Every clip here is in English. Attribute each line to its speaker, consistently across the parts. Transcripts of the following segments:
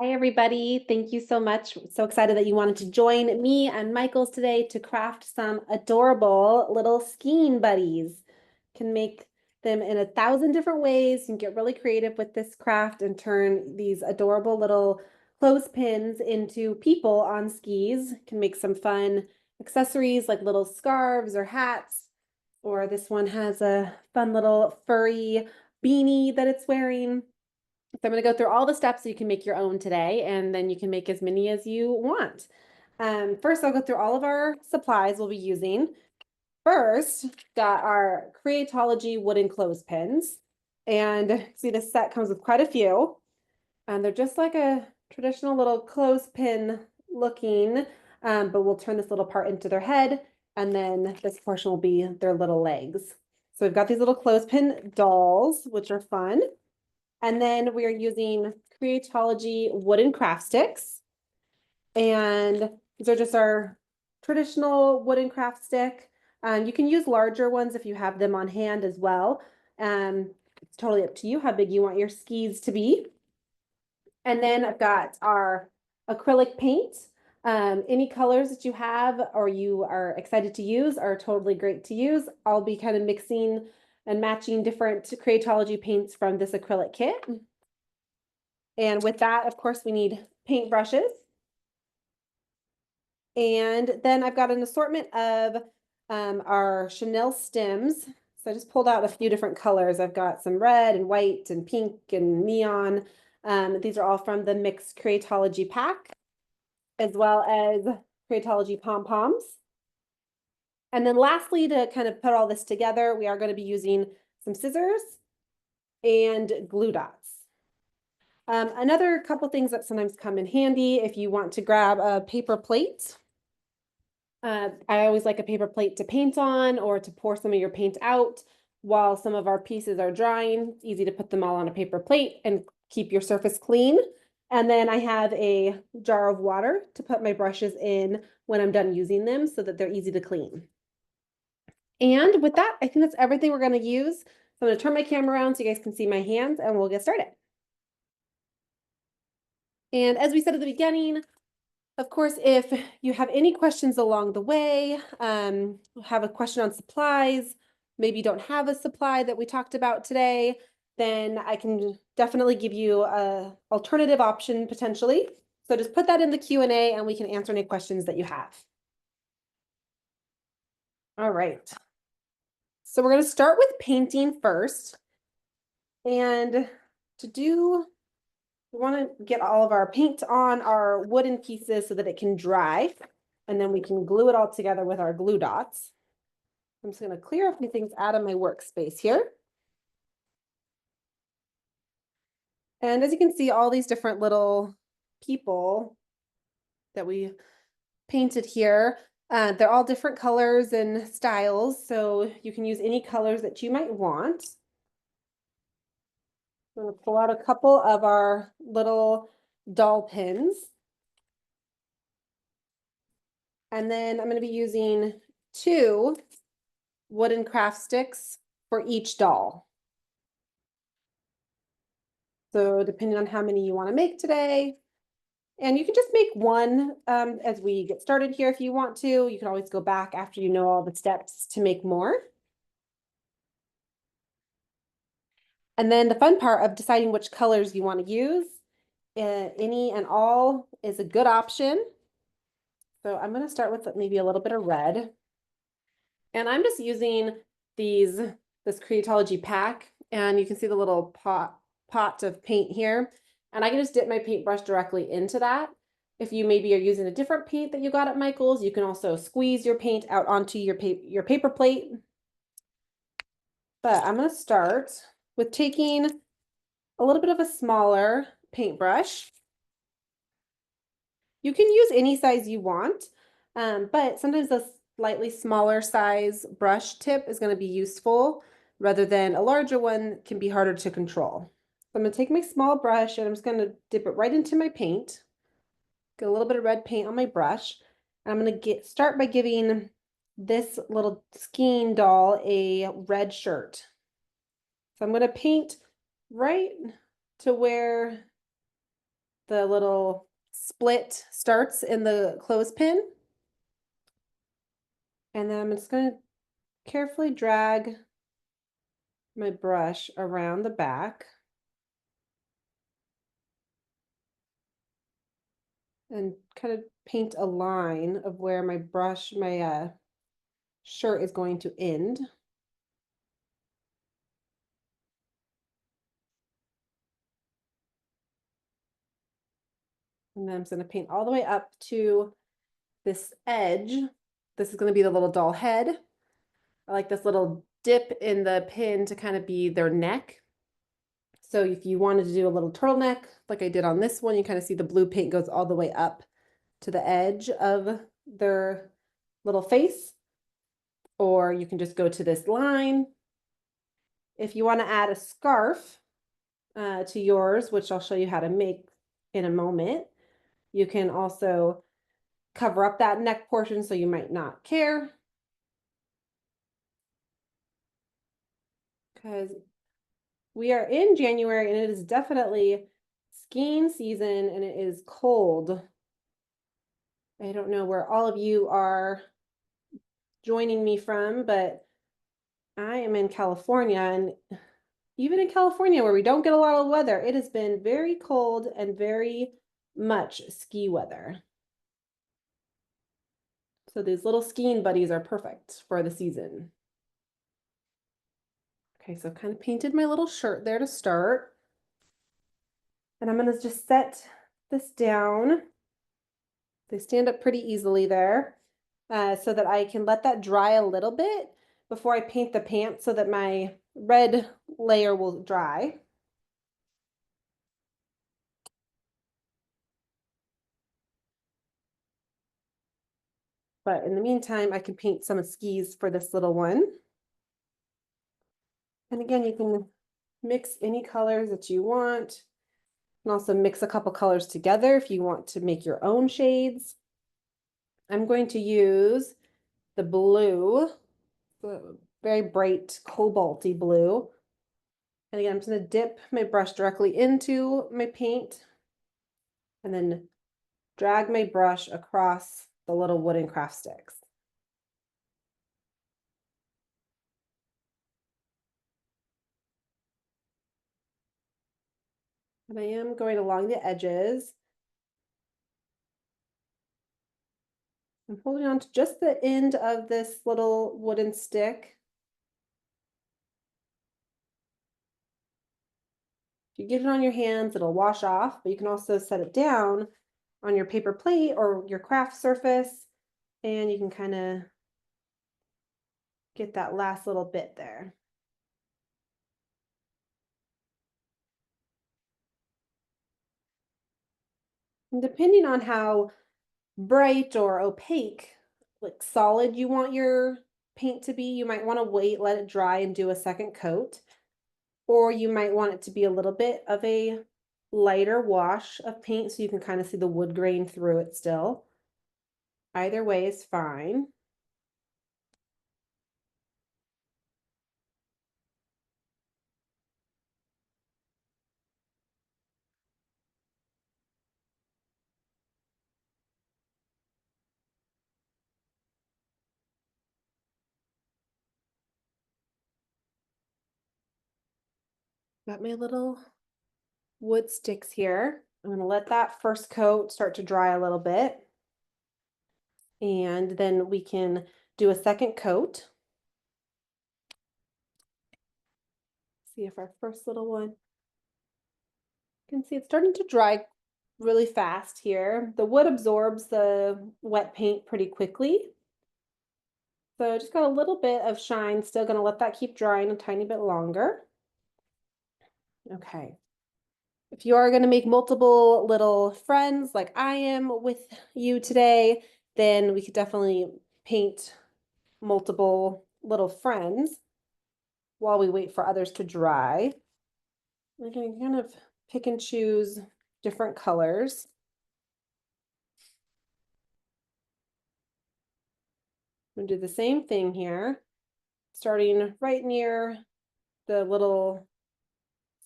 Speaker 1: Hi, everybody. Thank you so much. So excited that you wanted to join me and Michael's today to craft some adorable little skiing buddies. Can make them in 1,000 different ways. You can get really creative with this craft and turn these adorable little clothespins into people on skis. Can make some fun accessories like little scarves or hats. Or this one has a fun little furry beanie that it's wearing. So I'm going to go through all the steps so you can make your own today, and then you can make as many as you want. First, I'll go through all of our supplies we'll be using. First, got our Creatology wooden clothespins. And see, this set comes with quite a few. And they're just like a traditional little clothespin looking, but we'll turn this little part into their head, and then this portion will be their little legs. So we've got these little clothespin dolls, which are fun. And then we are using Creatology wooden craft sticks. And these are just our traditional wooden craft stick. You can use larger ones if you have them on hand as well. It's totally up to you how big you want your skis to be. And then I've got our acrylic paint. Any colors that you have or you are excited to use are totally great to use. I'll be kind of mixing and matching different Creatology paints from this acrylic kit. And with that, of course, we need paint brushes. And then I've got an assortment of our Chenille stems. So I just pulled out a few different colors. I've got some red and white and pink and neon. These are all from the mixed Creatology pack, as well as Creatology pom-poms. And then lastly, to kind of put all this together, we are going to be using some scissors and glue dots. Another couple things that sometimes come in handy if you want to grab a paper plate. I always like a paper plate to paint on or to pour some of your paint out while some of our pieces are drying. It's easy to put them all on a paper plate and keep your surface clean. And then I have a jar of water to put my brushes in when I'm done using them so that they're easy to clean. And with that, I think that's everything we're going to use. So I'm going to turn my camera around so you guys can see my hands and we'll get started. And as we said at the beginning, of course, if you have any questions along the way, have a question on supplies, maybe you don't have a supply that we talked about today, then I can definitely give you an alternative option potentially. So just put that in the Q&A and we can answer any questions that you have. All right. So we're going to start with painting first. And to do, we want to get all of our paint on our wooden pieces so that it can dry. And then we can glue it all together with our glue dots. I'm just going to clear a few things out of my workspace here. And as you can see, all these different little people that we painted here, they're all different colors and styles, so you can use any colors that you might want. I'm going to pull out a couple of our little doll pins. And then I'm going to be using 2 wooden craft sticks for each doll. So depending on how many you want to make today, and you can just make one as we get started here if you want to. You can always go back after you know all the steps to make more. And then the fun part of deciding which colors you want to use, any and all is a good option. So I'm going to start with maybe a little bit of red. And I'm just using this Creatology pack, and you can see the little pot of paint here. And I can just dip my paintbrush directly into that. If you maybe are using a different paint that you got at Michael's, you can also squeeze your paint out onto your paper plate. But I'm going to start with taking a little bit of a smaller paintbrush. You can use any size you want, but sometimes a slightly smaller size brush tip is going to be useful rather than a larger one can be harder to control. So I'm going to take my small brush and I'm just going to dip it right into my paint. Get a little bit of red paint on my brush. And I'm going to start by giving this little skiing doll a red shirt. So I'm going to paint right to where the little split starts in the clothespin. And then I'm just going to carefully drag my brush around the back. And kind of paint a line of where my shirt is going to end. And then I'm just going to paint all the way up to this edge. This is going to be the little doll head. I like this little dip in the pin to kind of be their neck. So if you wanted to do a little turtleneck, like I did on this one, you kind of see the blue paint goes all the way up to the edge of their little face. Or you can just go to this line. If you want to add a scarf to yours, which I'll show you how to make in a moment, you can also cover up that neck portion so you might not care. Because we are in January and it is definitely skiing season and it is cold. I don't know where all of you are joining me from, but I am in California, and even in California where we don't get a lot of weather, it has been very cold and very much ski weather. So these little skiing buddies are perfect for the season. Okay, so I've kind of painted my little shirt there to start. And I'm going to just set this down. They stand up pretty easily there, so that I can let that dry a little bit before I paint the pants so that my red layer will dry. But in the meantime, I can paint some skis for this little one. And again, you can mix any colors that you want. You can also mix a couple colors together if you want to make your own shades. I'm going to use the blue, the very bright cobalty blue. And again, I'm just going to dip my brush directly into my paint and then drag my brush across the little wooden craft sticks. And I am going along the edges. I'm holding on to just the end of this little wooden stick. If you get it on your hands, it'll wash off, but you can also set it down on your paper plate or your craft surface, and you can kind of get that last little bit there. And depending on how bright or opaque, like solid you want your paint to be, you might want to wait, let it dry and do a second coat. Or you might want it to be a little bit of a lighter wash of paint so you can kind of see the wood grain through it still. Either way is fine. Got my little wood sticks here. I'm going to let that first coat start to dry a little bit. And then we can do a second coat. See if our first little one, you can see it's starting to dry really fast here. The wood absorbs the wet paint pretty quickly. So just got a little bit of shine, still gonna let that keep drying a tiny bit longer. Okay. If you are gonna make multiple little friends like I am with you today, then we could definitely paint multiple little friends while we wait for others to dry. We can kind of pick and choose different colors. I'm gonna do the same thing here, starting right near the little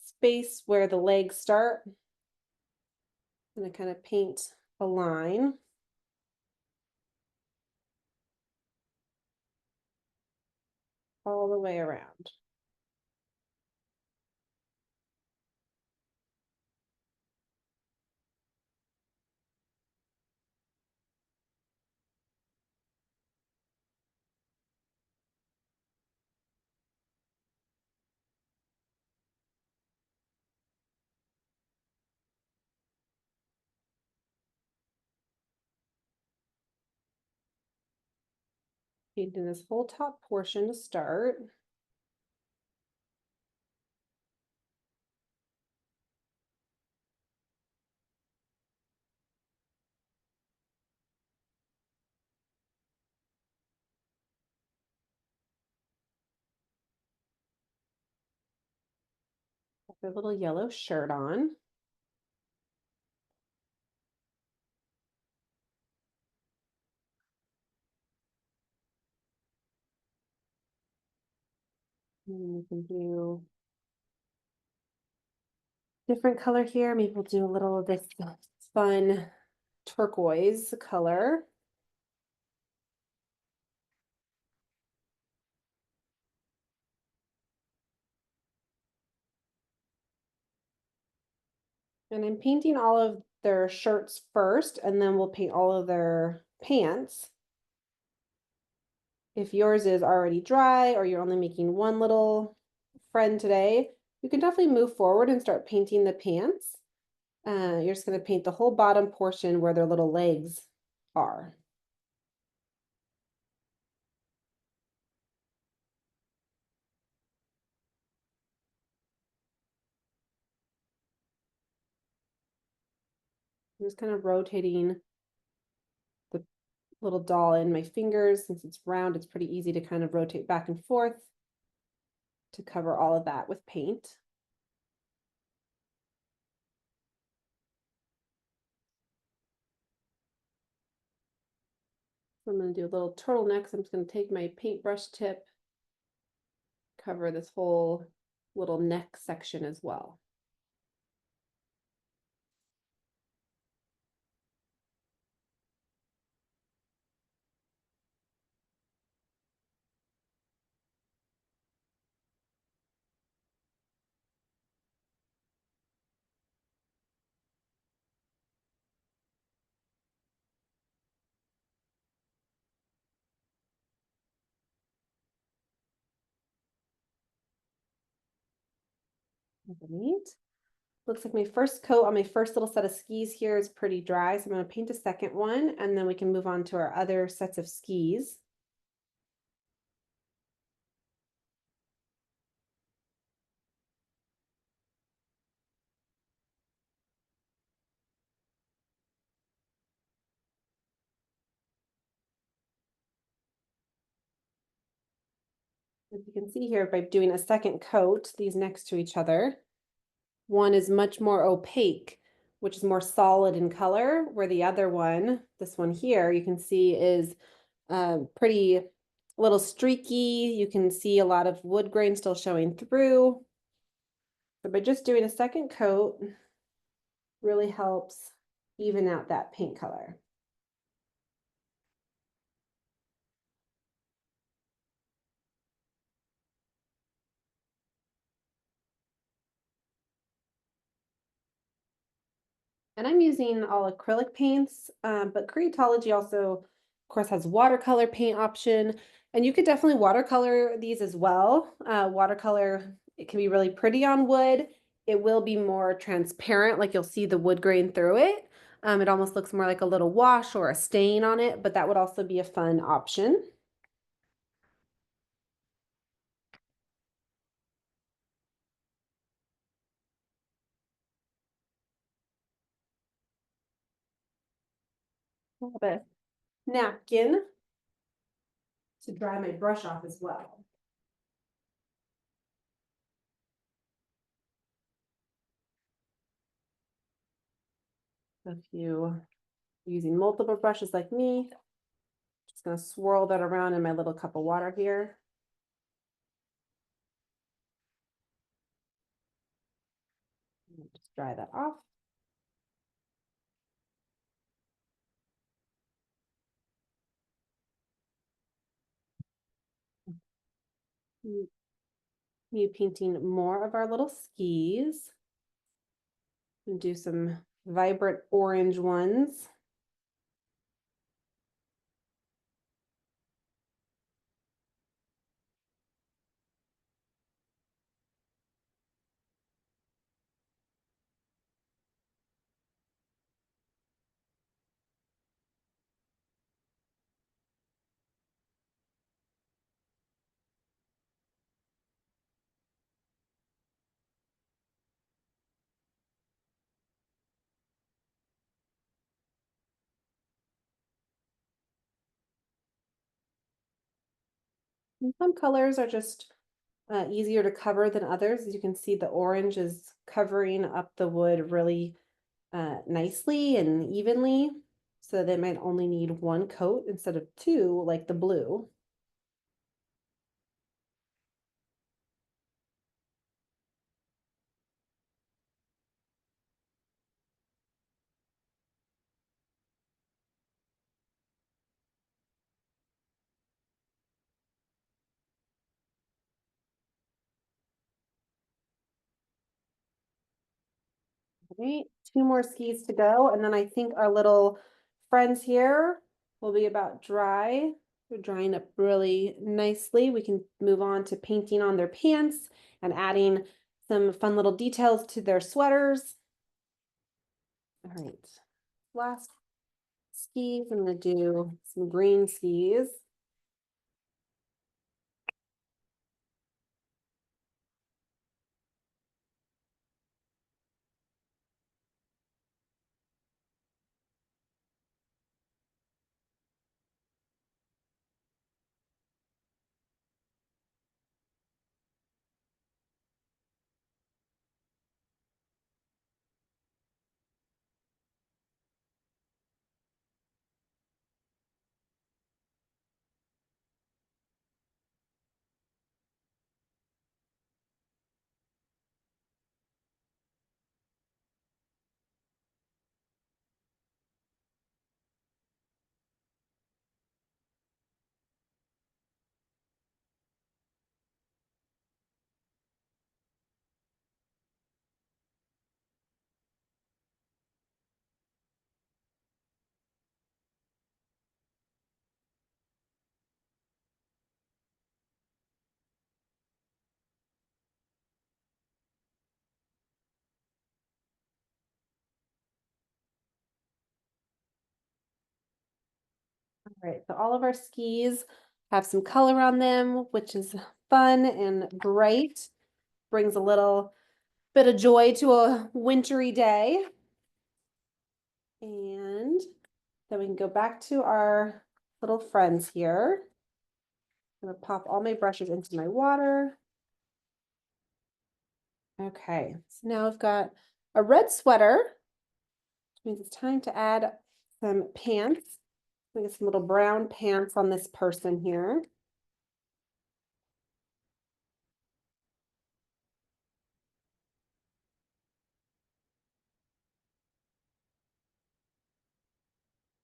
Speaker 1: space where the legs start. I'm gonna kind of paint a line. All the way around. Painting this whole top portion to start. Got a little yellow shirt on. And we can do different color here. Maybe we'll do a little of this fun turquoise color. And I'm painting all of their shirts first, and then we'll paint all of their pants. If yours is already dry or you're only making one little friend today, you can definitely move forward and start painting the pants. You're just going to paint the whole bottom portion where their little legs are. I'm just kind of rotating the little doll in my fingers. Since it's round, it's pretty easy to kind of rotate back and forth to cover all of that with paint. So I'm going to do a little turtleneck. So I'm just going to take my paintbrush tip, cover this whole little neck section as well. Neat. Looks like my first coat on my first little set of skis here is pretty dry. So I'm going to paint a second one, and then we can move on to our other sets of skis. As you can see here, by doing a second coat, these next to each other, one is much more opaque, which is more solid in color, where the other one, this one here, you can see is pretty a little streaky. You can see a lot of wood grain still showing through. So by just doing a second coat, really helps even out that paint color. And I'm using all acrylic paints, but Creatology also, of course, has watercolor paint option. And you could definitely watercolor these as well. Watercolor, it can be really pretty on wood. It will be more transparent, like you'll see the wood grain through it. It almost looks more like a little wash or a stain on it, but that would also be a fun option. A little bit napkin to dry my brush off as well. If you using multiple brushes like me, just gonna swirl that around in my little cup of water here. Just dry that off. You painting more of our little skis and do some vibrant orange ones. And some colors are just easier to cover than others. As you can see, the orange is covering up the wood really nicely and evenly, so they might only need one coat instead of two, like the blue. Right, two more skis to go, and then I think our little friends here will be about dry. They're drying up really nicely. We can move on to painting on their pants and adding some fun little details to their sweaters. All right, last skis, I'm gonna do some green skis. All right, so all of our skis have some color on them, which is fun and bright. Brings a little bit of joy to a wintry day. And then we can go back to our little friends here. I'm gonna pop all my brushes into my water. Okay, so now I've got a red sweater, which means it's time to add some pants. We get some little brown pants on this person here.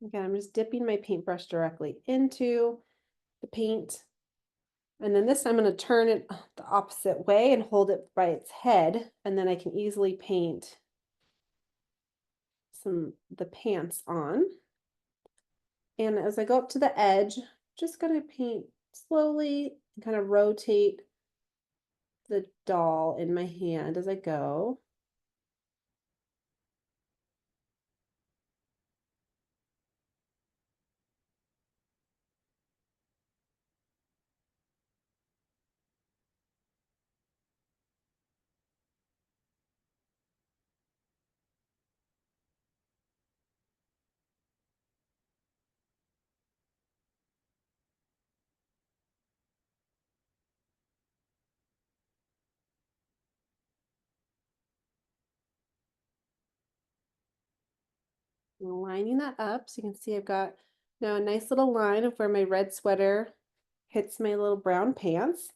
Speaker 1: Again, I'm just dipping my paintbrush directly into the paint. And then this, I'm going to turn it the opposite way and hold it by its head. And then I can easily paint the pants on. And as I go up to the edge, just going to paint slowly and kind of rotate the doll in my hand as I go. And lining that up so you can see I've got now a nice little line of where my red sweater hits my little brown pants,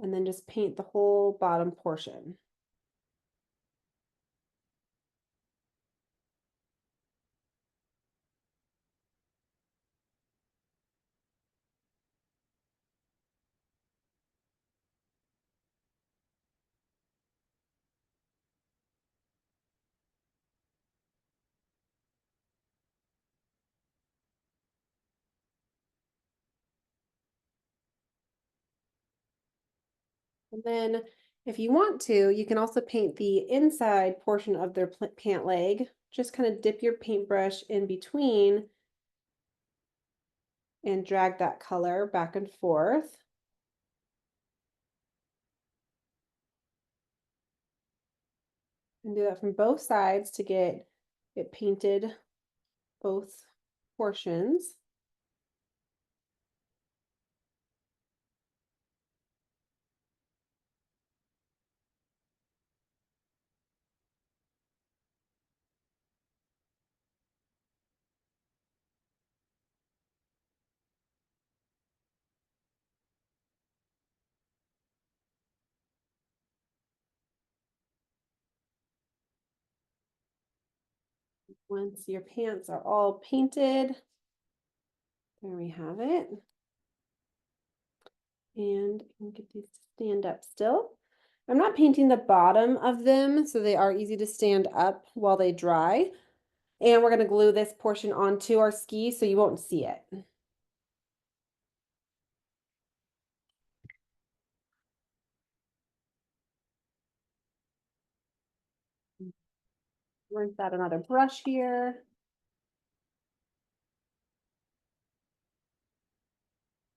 Speaker 1: and then just paint the whole bottom portion. And then if you want to, you can also paint the inside portion of their pant leg. Just kind of dip your paintbrush in between and drag that color back and forth. And do that from both sides to get it painted both portions. Once your pants are all painted, there we have it. And you can get these to stand up still. I'm not painting the bottom of them, so they are easy to stand up while they dry. And we're gonna glue this portion onto our ski so you won't see it. Rinse out another brush here.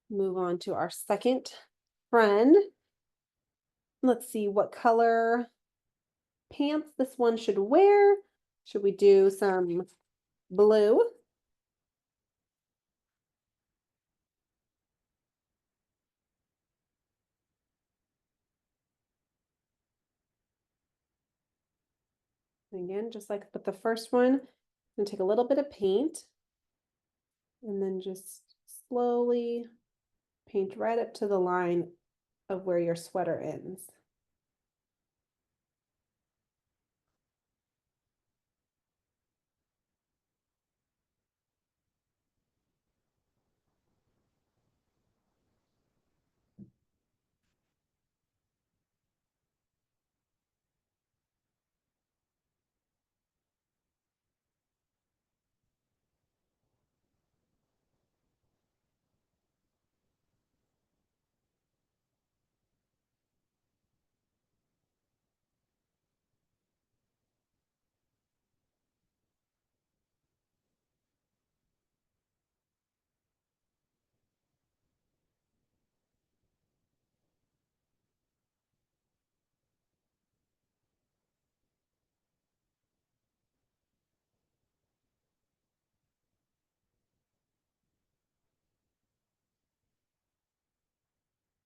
Speaker 1: Move on to our second friend. Let's see what color pants this one should wear. Should we do some blue? Again, just like with the first one, I'm gonna take a little bit of paint and then just slowly paint right up to the line of where your sweater ends.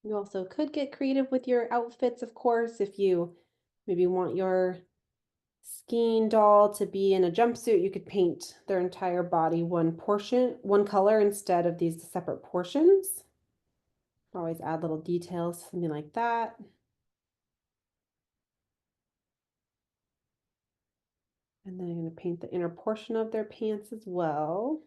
Speaker 1: You also could get creative with your outfits, of course, if you maybe want your skiing doll to be in a jumpsuit, you could paint their entire body one portion, one color instead of these separate portions. Always add little details, something like that. And then I'm going to paint the inner portion of their pants as well.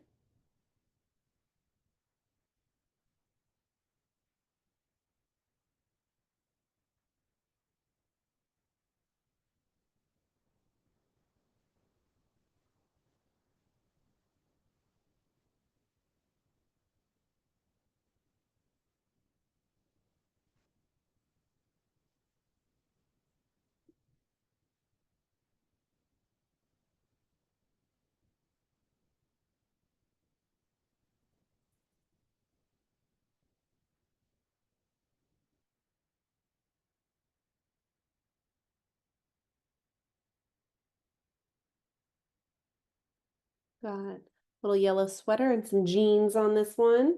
Speaker 1: Got a little yellow sweater and some jeans on this one.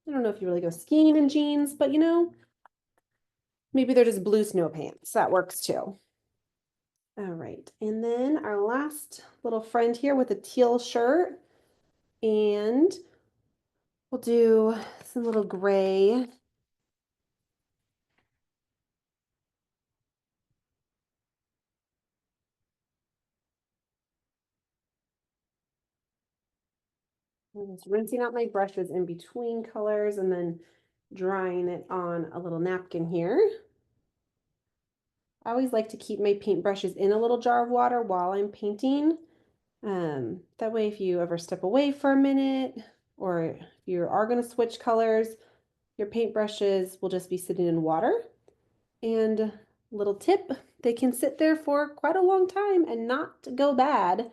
Speaker 1: I don't know if you really go skiing in jeans, but you know, maybe they're just blue snow pants. That works too. All right, and then our last little friend here with a teal shirt, and we'll do some little gray. I'm just rinsing out my brushes in between colors and then drying it on a little napkin here. I always like to keep my paint brushes in a little jar of water while I'm painting. That way, if you ever step away for a minute or if you are going to switch colors, your paintbrushes will just be sitting in water And little tip, they can sit there for quite a long time and not go bad.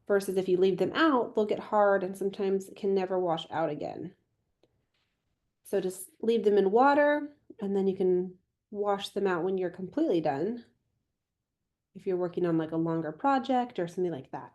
Speaker 1: Versus if you leave them out, they'll get hard and sometimes can never wash out again. So just leave them in water and then you can wash them out when you're completely done. If you're working on like a longer project or something like that.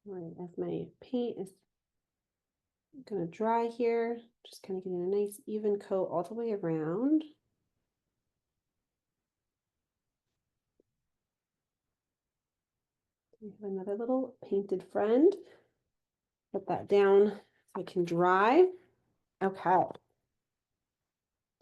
Speaker 1: All right, as my paint is gonna dry here, just kind of getting a nice even coat all the way around. We have another little painted friend. Put that down so it can dry. Okay.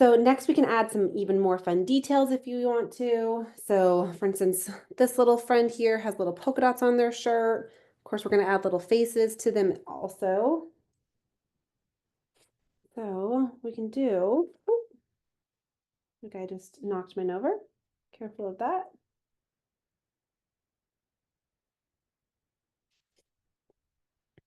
Speaker 1: So next we can add some even more fun details if you want to. So for instance, this little friend here has little polka dots on their shirt. Of course, we're going to add little faces to them also. So we can do, oh, like I just knocked mine over. Careful of that.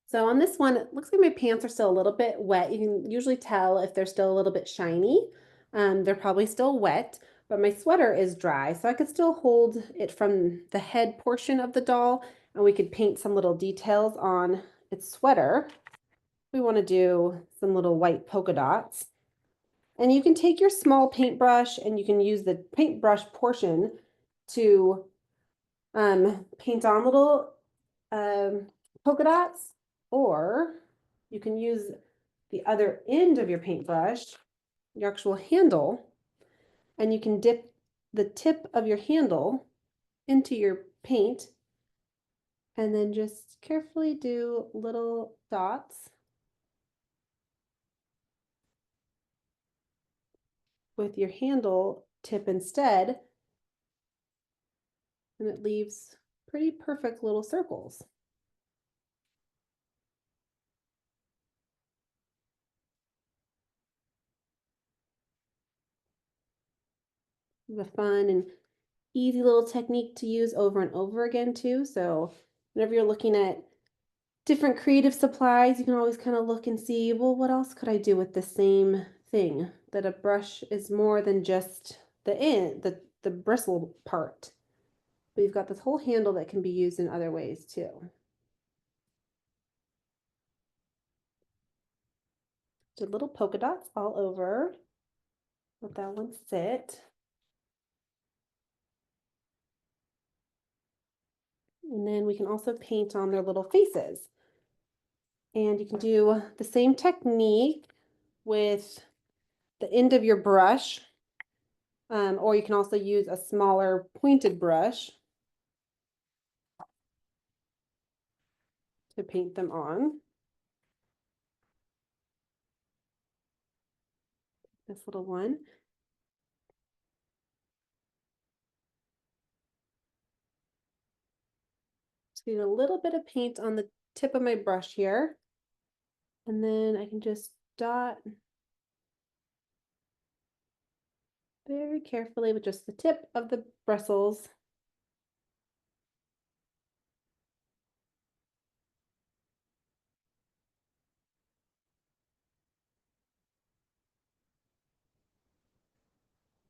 Speaker 1: So on this one, it looks like my pants are still a little bit wet. You can usually tell if they're still a little bit shiny. They're probably still wet, but my sweater is dry, so I could still hold it from the head portion of the doll, and we could paint some little details on its sweater. We want to do some little white polka dots. And you can take your small paintbrush and you can use the paintbrush portion to paint on little polka dots, or you can use the other end of your paintbrush, your actual handle, and you can dip the tip of your handle into your paint and then just carefully do little dots with your handle tip instead, and it leaves pretty perfect little circles. It's a fun and easy little technique to use over and over again too. So whenever you're looking at different creative supplies, you can always kind of look and see, well, what else could I do with the same thing? That a brush is more than just the end, the bristle part. But you've got this whole handle that can be used in other ways too. Did little polka dots all over. Let that one sit. And then we can also paint on their little faces. And you can do the same technique with the end of your brush, or you can also use a smaller pointed brush to paint them on. This little one. Just need a little bit of paint on the tip of my brush here. And then I can just dot very carefully with just the tip of the bristles.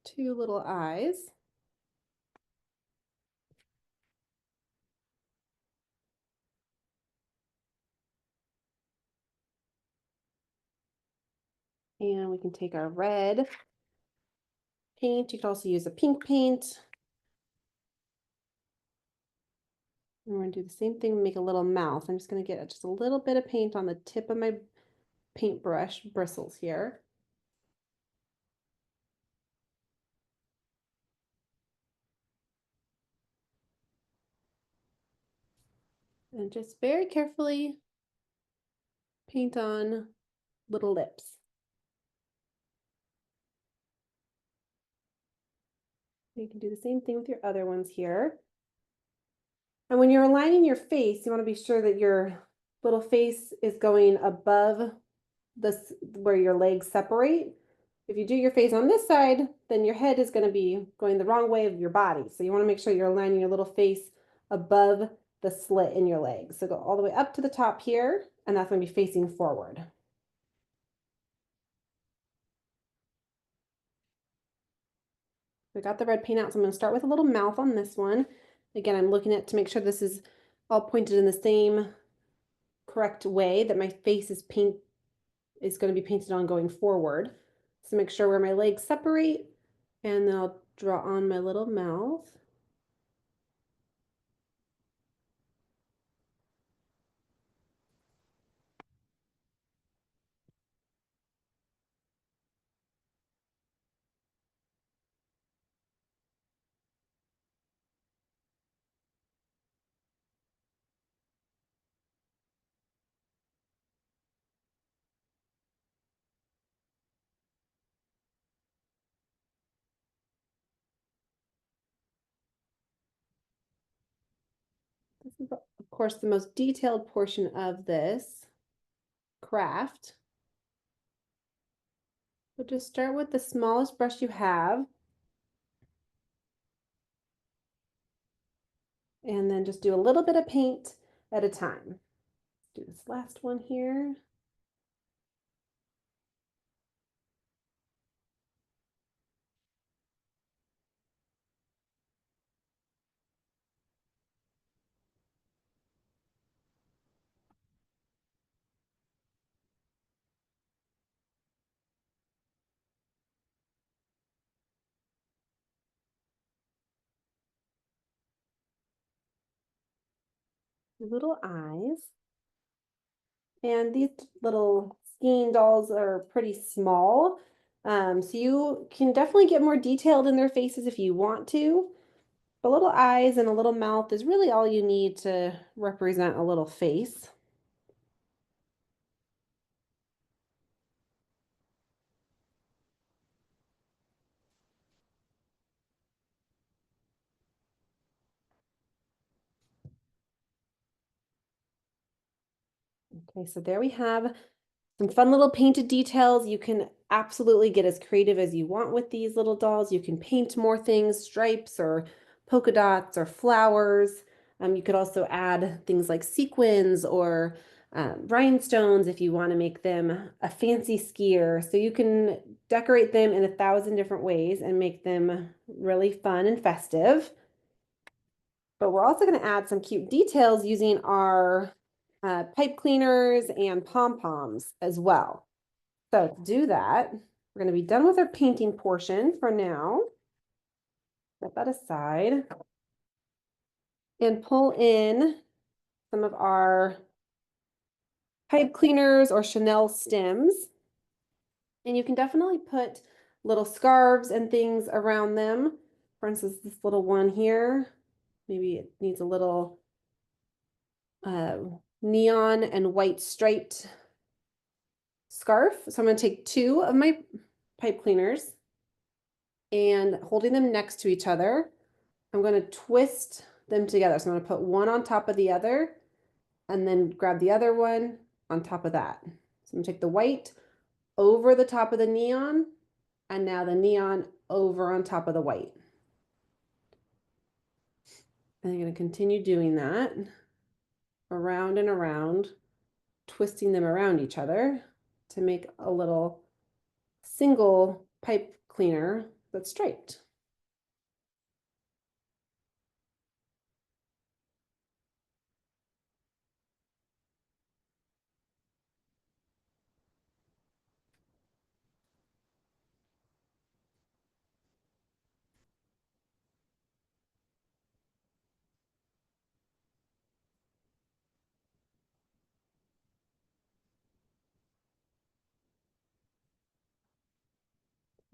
Speaker 1: Two little eyes. And we can take our red paint. You could also use a pink paint. And we're gonna do the same thing, make a little mouth. I'm just gonna get just a little bit of paint on the tip of my paintbrush bristles here. And just very carefully paint on little lips. You can do the same thing with your other ones here. And when you're aligning your face, you want to be sure that your little face is going above this where your legs separate. If you do your face on this side, then your head is going to be going the wrong way of your body. So you want to make sure you're aligning your little face above the slit in your legs. So go all the way up to the top here, and that's going to be facing forward. I got the red paint out, so I'm going to start with a little mouth on this one. Again, I'm looking at to make sure this is all pointed in the same correct way, that my face is going to be painted on going forward. So make sure where my legs separate, and then I'll draw on my little mouth. This is, of course, the most detailed portion of this craft. So just start with the smallest brush you have, and then just do a little bit of paint at a time. Do this last one here. Little eyes. And these little skiing dolls are pretty small. So you can definitely get more detailed in their faces if you want to. But little eyes and a little mouth is really all you need to represent a little face. Okay, so there we have some fun little painted details. You can absolutely get as creative as you want with these little dolls. You can paint more things, stripes or polka dots or flowers. You could also add things like sequins or rhinestones if you want to make them a fancy skier. So you can decorate them in 1,000 different ways and make them really fun and festive. But we're also going to add some cute details using our pipe cleaners and pom-poms as well. So to do that, we're going to be done with our painting portion for now. Set that aside and pull in some of our pipe cleaners or Chenille stems. And you can definitely put little scarves and things around them. For instance, this little one here, maybe it needs a little neon and white striped scarf. So I'm going to take 2 of my pipe cleaners and holding them next to each other, I'm going to twist them together. So I'm going to put one on top of the other and then grab the other one on top of that. So I'm going to take the white over the top of the neon and now the neon over on top of the white. And I'm going to continue doing that around and around, twisting them around each other to make a little single pipe cleaner that's striped.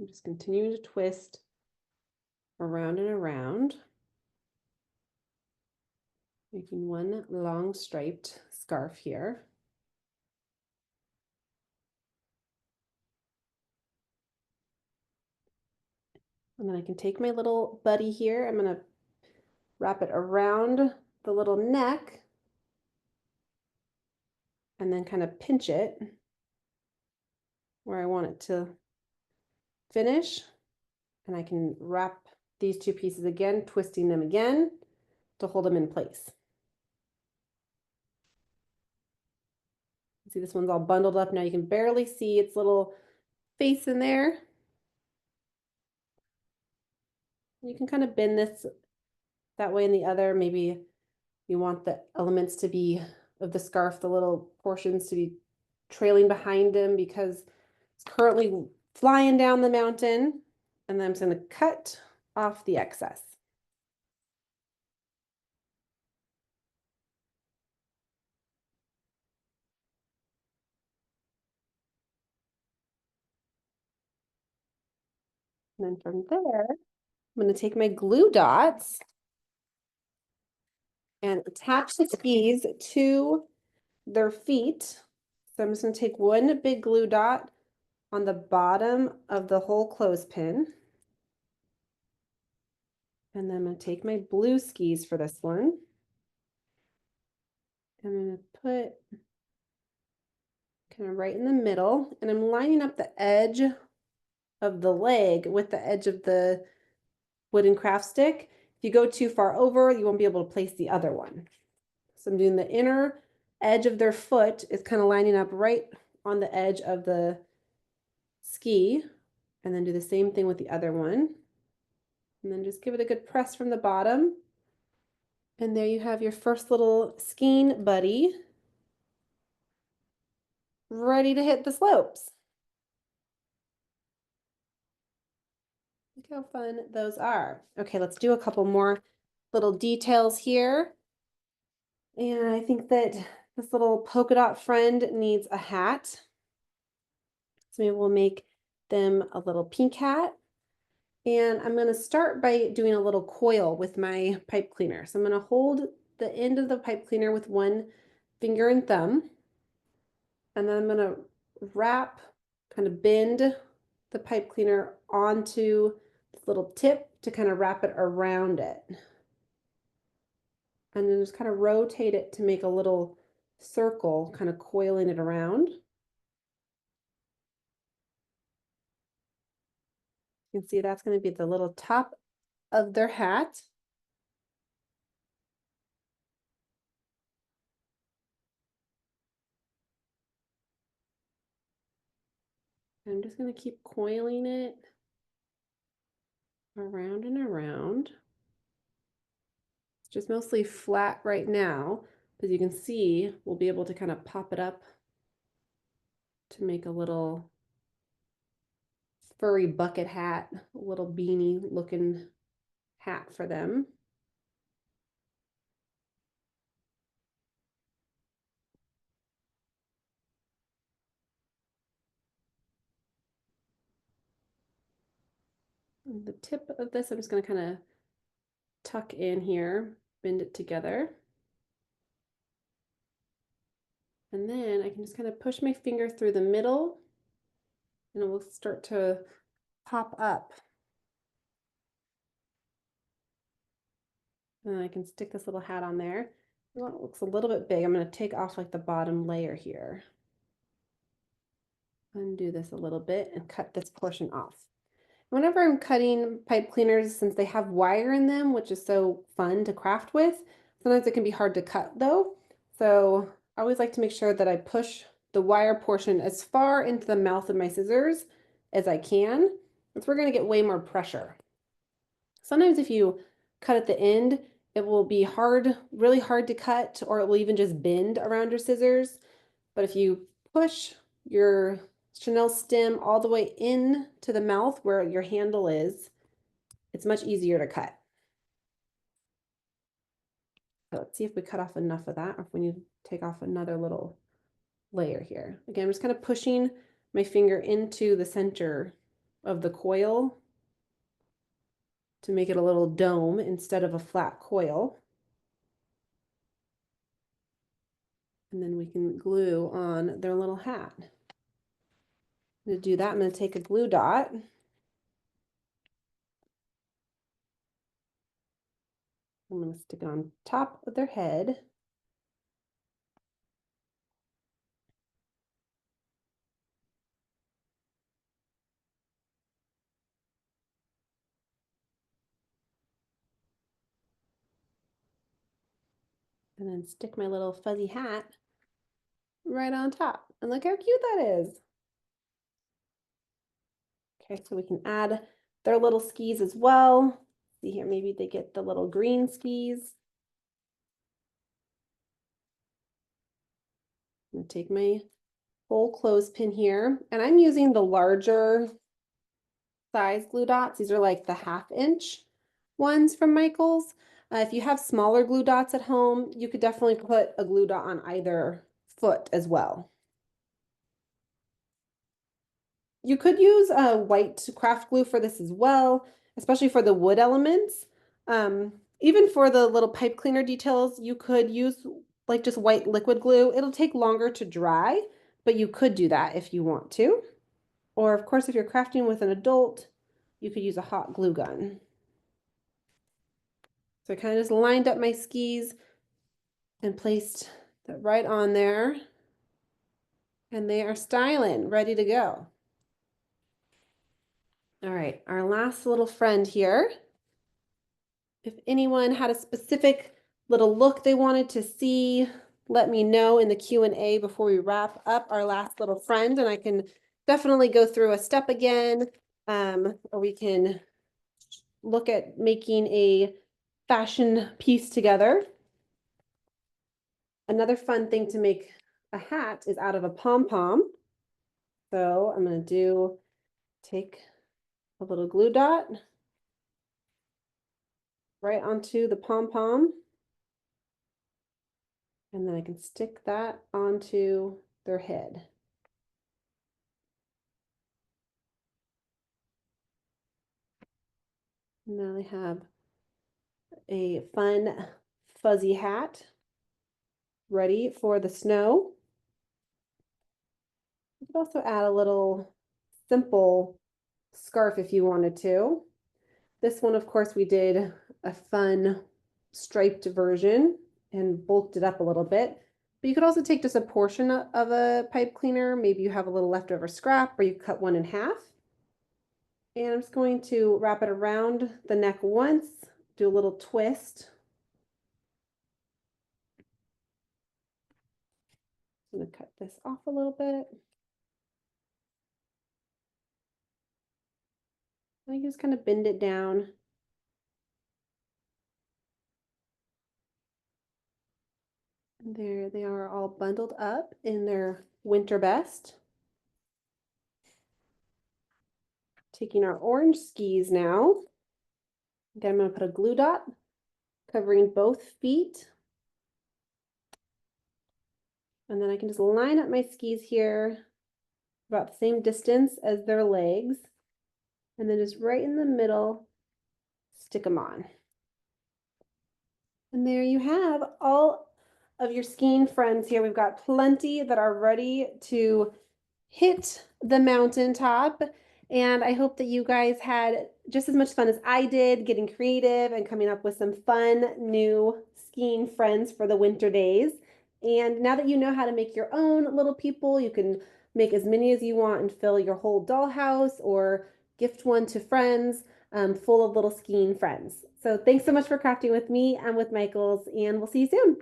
Speaker 1: I'm just continuing to twist around and around, making one long striped scarf here. And then I can take my little buddy here. I'm going to wrap it around the little neck and then kind of pinch it where I want it to finish. And I can wrap these two pieces again, twisting them again to hold them in place. See, this one's all bundled up now. You can barely see its little face in there. You can kind of bend this that way and the other. Maybe you want the elements to be of the scarf, the little portions to be trailing behind him because it's currently flying down the mountain. And then I'm just going to cut off the excess. And then from there, I'm going to take my glue dots and attach the skis to their feet. So I'm just going to take one big glue dot on the bottom of the whole clothespin. And then I'm going to take my blue skis for this one. I'm going to put kind of right in the middle, and I'm lining up the edge of the leg with the edge of the wooden craft stick. If you go too far over, you won't be able to place the other one. So I'm doing the inner edge of their foot is kind of lining up right on the edge of the ski, and then do the same thing with the other one. And then just give it a good press from the bottom. And there you have your first little skiing buddy ready to hit the slopes. Look how fun those are. Okay, let's do a couple more little details here. And I think that this little polka dot friend needs a hat. So maybe we'll make them a little pink hat. And I'm going to start by doing a little coil with my pipe cleaner. So I'm going to hold the end of the pipe cleaner with one finger and thumb. And then I'm going to wrap, kind of bend the pipe cleaner onto this little tip to kind of wrap it around it. And then just kind of rotate it to make a little circle, kind of coiling it around. You can see that's going to be the little top of their hat. I'm just going to keep coiling it around and around. It's just mostly flat right now, but you can see we'll be able to kind of pop it up to make a little furry bucket hat, a little beanie looking hat for them. And the tip of this, I'm just going to kind of tuck in here, bend it together. And then I can just kind of push my finger through the middle and it will start to pop up. And I can stick this little hat on there. Well, it looks a little bit big. I'm going to take off like the bottom layer here. Undo this a little bit and cut this portion off. Whenever I'm cutting pipe cleaners, since they have wire in them, which is so fun to craft with, sometimes it can be hard to cut though. So I always like to make sure that I push the wire portion as far into the mouth of my scissors as I can, because we're going to get way more pressure. Sometimes if you cut at the end, it will be hard, really hard to cut, or it will even just bend around your scissors. But if you push your Chenille stem all the way in to the mouth where your handle is, it's much easier to cut. So let's see if we cut off enough of that, or if we need to take off another little layer here. Again, I'm just kind of pushing my finger into the center of the coil to make it a little dome instead of a flat coil. And then we can glue on their little hat. To do that, I'm going to take a glue dot. I'm going to stick it on top of their head. And then stick my little fuzzy hat right on top. And look how cute that is. Okay, so we can add their little skis as well. See here, maybe they get the little green skis. I'm gonna take my whole clothespin here, and I'm using the larger size glue dots. These are like the 1/2 inch ones from Michaels. If you have smaller glue dots at home, you could definitely put a glue dot on either foot as well. You could use a white craft glue for this as well, especially for the wood elements. Even for the little pipe cleaner details, you could use like just white liquid glue. It'll take longer to dry, but you could do that if you want to. Or of course, if you're crafting with an adult, you could use a hot glue gun. So I kind of just lined up my skis and placed that right on there. And they are styling, ready to go. All right, our last little friend here. If anyone had a specific little look they wanted to see, let me know in the Q&A before we wrap up our last little friend, and I can definitely go through a step again, or we can look at making a fashion piece together. Another fun thing to make a hat is out of a pom-pom. So I'm going to take a little glue dot right onto the pom-pom. And then I can stick that onto their head. Now they have a fun fuzzy hat ready for the snow. You could also add a little simple scarf if you wanted to. This one, of course, we did a fun striped version and bulked it up a little bit. But you could also take just a portion of a pipe cleaner. Maybe you have a little leftover scrap, or you cut one in half. And I'm just going to wrap it around the neck once, do a little twist. I'm going to cut this off a little bit. I just kind of bend it down. And there they are, all bundled up in their winter best. Taking our orange skis now. Again, I'm going to put a glue dot covering both feet. And then I can just line up my skis here about the same distance as their legs. And then just right in the middle, stick them on. And there you have all of your skiing friends here. We've got plenty that are ready to hit the mountaintop. And I hope that you guys had just as much fun as I did getting creative and coming up with some fun new skiing friends for the winter days. And now that you know how to make your own little people, you can make as many as you want and fill your whole dollhouse or gift one to friends full of little skiing friends. So thanks so much for crafting with me and with Michaels, and we'll see you soon.